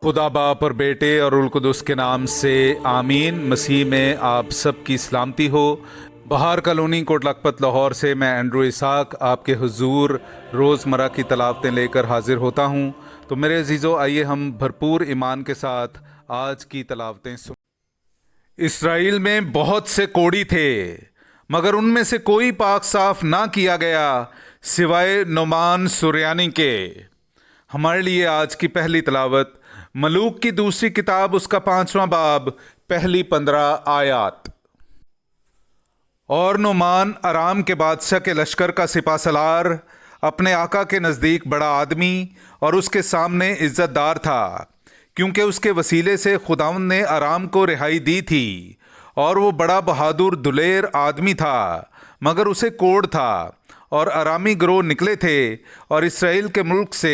खुदा बाप और बेटे और उल कुदस के नाम से आमीन। मसीह में आप सब की सलामती हो। बहार कॉलोनी कोट लखपत लाहौर से मैं एंड्रू इसाक आपके हुजूर रोज़मर्रा की तलावतें लेकर हाजिर होता हूँ। तो मेरे अजीज़ों, आइए हम भरपूर ईमान के साथ आज की तलावतें सुन। इसराइल में बहुत से कोढ़ी थे, मगर उनमें से कोई पाक साफ ना किया गया सिवाय नुमान सुरयानी के। हमारे लिए आज की पहली तलावत मलूक की दूसरी किताब, उसका 5वां बाब, पहली 15 आयात। और नुमान अराम के बादशाह के लश्कर का सिपासलार, अपने आका के नज़दीक बड़ा आदमी और उसके सामने इज्जतदार था, क्योंकि उसके वसीले से खुदावंद ने अराम को रिहाई दी थी। और वो बड़ा बहादुर दुलेर आदमी था, मगर उसे कोढ़ था। और अरामी गिरोह निकले थे और इसराइल के मुल्क से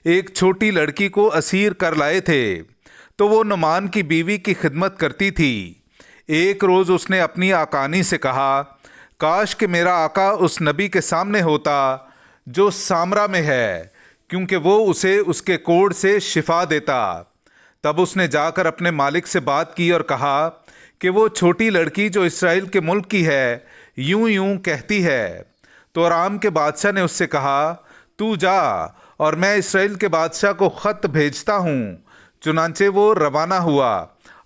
एक छोटी लड़की को असीर कर लाए थे, तो वो नुमान की बीवी की खिदमत करती थी। एक रोज़ उसने अपनी आकानी से कहा, काश कि मेरा आका उस नबी के सामने होता जो सामरा में है, क्योंकि वो उसे उसके कोढ़ से शिफा देता। तब उसने जाकर अपने मालिक से बात की और कहा कि वो छोटी लड़की जो इसराइल के मुल्क की है यूं यूं कहती है। तो अराम के बादशाह ने उससे कहा, तू जा और मैं इसराइल के बादशाह को ख़त भेजता हूँ। चुनांचे वो रवाना हुआ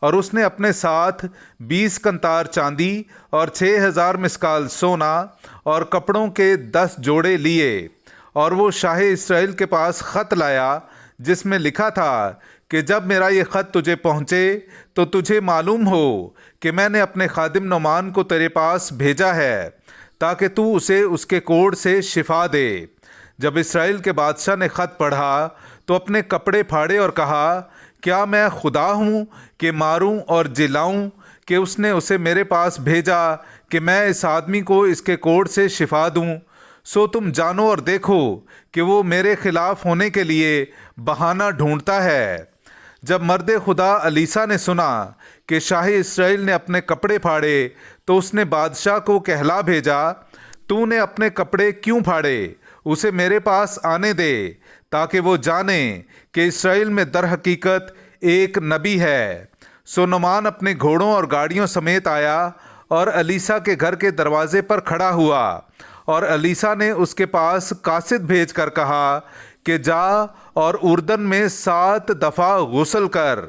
और उसने अपने साथ 20 कंतार चांदी और 6000 मिस्काल सोना और कपड़ों के 10 जोड़े लिए। और वो शाह इसराइल के पास ख़त लाया, जिसमें लिखा था कि जब मेरा ये ख़त तुझे पहुँचे तो तुझे मालूम हो कि मैंने अपने खादिम नुमान को तेरे पास भेजा है, ताकि तू उसे उसके कोढ़ से शिफा दे। जब इसराइल के बादशाह ने ख़त पढ़ा तो अपने कपड़े फाड़े और कहा, क्या मैं खुदा हूँ कि मारूं और जिलाऊं कि उसने उसे मेरे पास भेजा कि मैं इस आदमी को इसके कोढ़ से शिफा दूं। सो तुम जानो और देखो कि वो मेरे खिलाफ होने के लिए बहाना ढूंढता है। जब मर्द खुदा अलीसा ने सुना कि शाही इसराइल ने अपने कपड़े फाड़े, तो उसने बादशाह को कहला भेजा, तूने अपने कपड़े क्यों फाड़े? उसे मेरे पास आने दे, ताकि वो जाने कि इसराइल में दर हकीकत एक नबी है। सो नुमान अपने घोड़ों और गाड़ियों समेत आया और अलीसा के घर के दरवाजे पर खड़ा हुआ। और अलीसा ने उसके पास कासिद भेज कर कहा कि जा और उर्दन में 7 दफ़ा गुस्ल कर,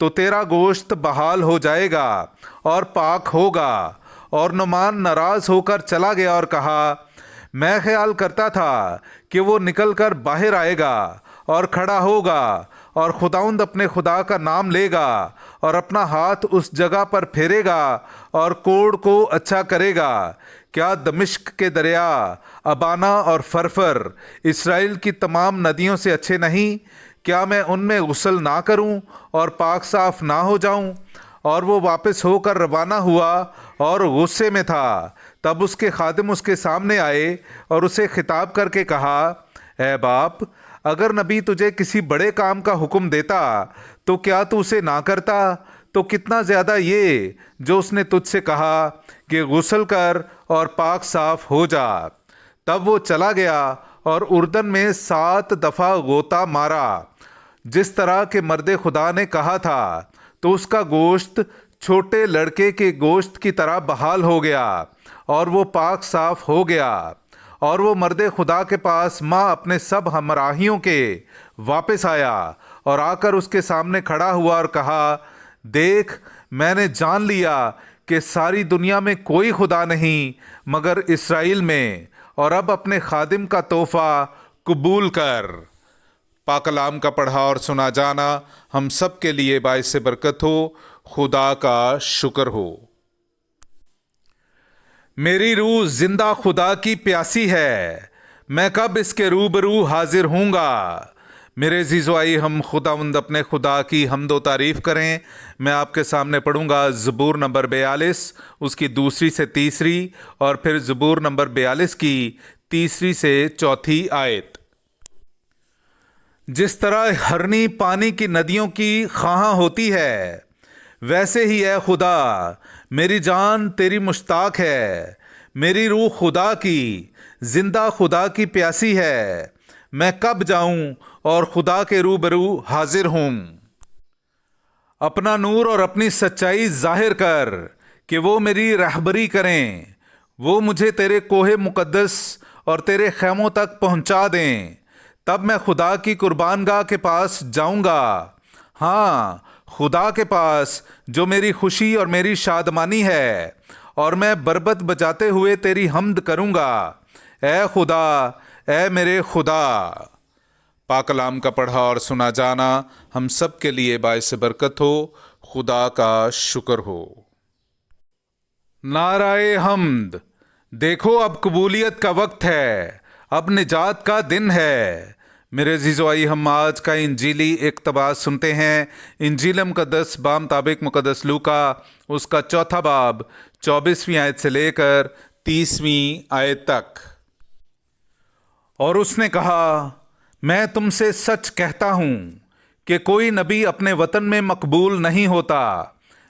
तो तेरा गोश्त बहाल हो जाएगा और पाक होगा। और नुमान नाराज़ होकर चला गया और कहा, मैं ख्याल करता था कि वो निकल कर बाहर आएगा और खड़ा होगा और खुदाउंद अपने खुदा का नाम लेगा और अपना हाथ उस जगह पर फेरेगा और कोढ़ को अच्छा करेगा। क्या दमिश्क के दरिया अबाना और फरफर इसराइल की तमाम नदियों से अच्छे नहीं? क्या मैं उनमें गुस्ल ना करूं और पाक साफ ना हो जाऊं? और वो वापस होकर रवाना हुआ और गुस्से में था। तब उसके खादिम उसके सामने आए और उसे खिताब करके कहा, ए बाप, अगर नबी तुझे किसी बड़े काम का हुक्म देता तो क्या तू उसे ना करता? तो कितना ज़्यादा ये जो उसने तुझसे कहा कि गुस्ल कर और पाक साफ हो जा। तब वो चला गया और उर्दन में 7 दफ़ा गोता मारा, जिस तरह के मर्द खुदा ने कहा था। तो उसका गोश्त छोटे लड़के के गोश्त की तरह बहाल हो गया और वो पाक साफ हो गया। और वो मर्द खुदा के पास माँ अपने सब हमराहियों के वापस आया और आकर उसके सामने खड़ा हुआ और कहा, देख, मैंने जान लिया कि सारी दुनिया में कोई खुदा नहीं मगर इसराइल में, और अब अपने खादिम का तोहफा कबूल कर। पाक कलाम का पढ़ा और सुना जाना हम सब के लिए बाइस बरकत हो। खुदा का शुक्र हो। मेरी रूह जिंदा खुदा की प्यासी है, मैं कब इसके रूबरू हाजिर हूँगा। मेरे अज़ीज़ो, आइए हम खुदावंद अपने खुदा की हम्दो तारीफ़ करें। मैं आपके सामने पढ़ूंगा ज़बूर नंबर 42, उसकी 2 से 3, और फिर ज़बूर नंबर 42 की 3 से 4 आयत। जिस तरह हरनी पानी की नदियों की खां होती है, वैसे ही है खुदा, मेरी जान तेरी मुश्ताक है। मेरी रूह खुदा की, जिंदा खुदा की प्यासी है। मैं कब जाऊं और खुदा के रूबरू हाजिर हूँ। अपना नूर और अपनी सच्चाई जाहिर कर कि वो मेरी रहबरी करें। वो मुझे तेरे कोहे मुकद्दस और तेरे खैमों तक पहुंचा दें। तब मैं खुदा की कुर्बानगाह के पास जाऊंगा, हाँ, खुदा के पास जो मेरी खुशी और मेरी शादमानी है, और मैं बरबत बजाते हुए तेरी हम्द करूंगा। ए खुदा, ए मेरे खुदा। पाक कलाम का पढ़ा और सुना जाना हम सब के लिए बाइस बरकत हो। खुदा का शुक्र हो। नाराए हम्द। देखो अब कबूलियत का वक्त है, अब निजात का दिन है। मेरे अजीज़ो, आइए हम आज का इंजीली इक़्तिबास सुनते हैं। इंजील मुक़द्दस बामुताबिक मुक़द्दस लूका उसका चौथा बाब 24वीं आयत से लेकर 30वीं आयत तक। और उसने कहा, मैं तुमसे सच कहता हूँ कि कोई नबी अपने वतन में मकबूल नहीं होता।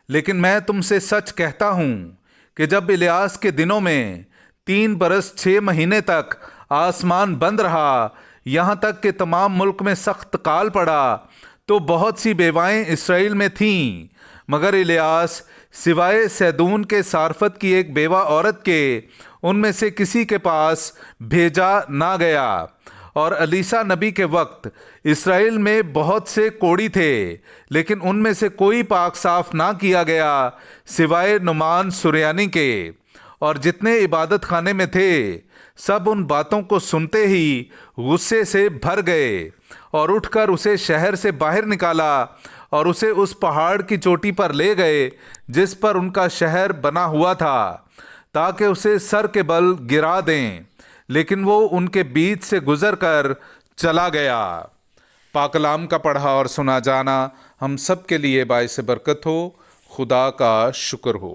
लेकिन मैं तुमसे सच कहता हूँ कि जब इलियास के दिनों में 3 बरस 6 महीने तक आसमान बंद रहा, यहाँ तक कि तमाम मुल्क में सख्त काल पड़ा, तो बहुत सी बेवाएं इसराइल में थीं, मगर इलियास सिवाय सैदून के सारफत की एक बेवा औरत के उनमें से किसी के पास भेजा ना गया। और अलीसा नबी के वक्त इसराइल में बहुत से कोढ़ी थे, लेकिन उनमें से कोई पाक साफ ना किया गया सिवाय नुमान सुरयानी के। और जितने इबादत खाने में थे सब उन बातों को सुनते ही गुस्से से भर गए और उठकर उसे शहर से बाहर निकाला और उसे उस पहाड़ की चोटी पर ले गए जिस पर उनका शहर बना हुआ था, ताकि उसे सर के बल गिरा दें। लेकिन वो उनके बीच से गुजर कर चला गया। पाक कलाम का पढ़ा और सुना जाना हम सब के लिए बाइस बरकत हो। खुदा का शुक्र हो।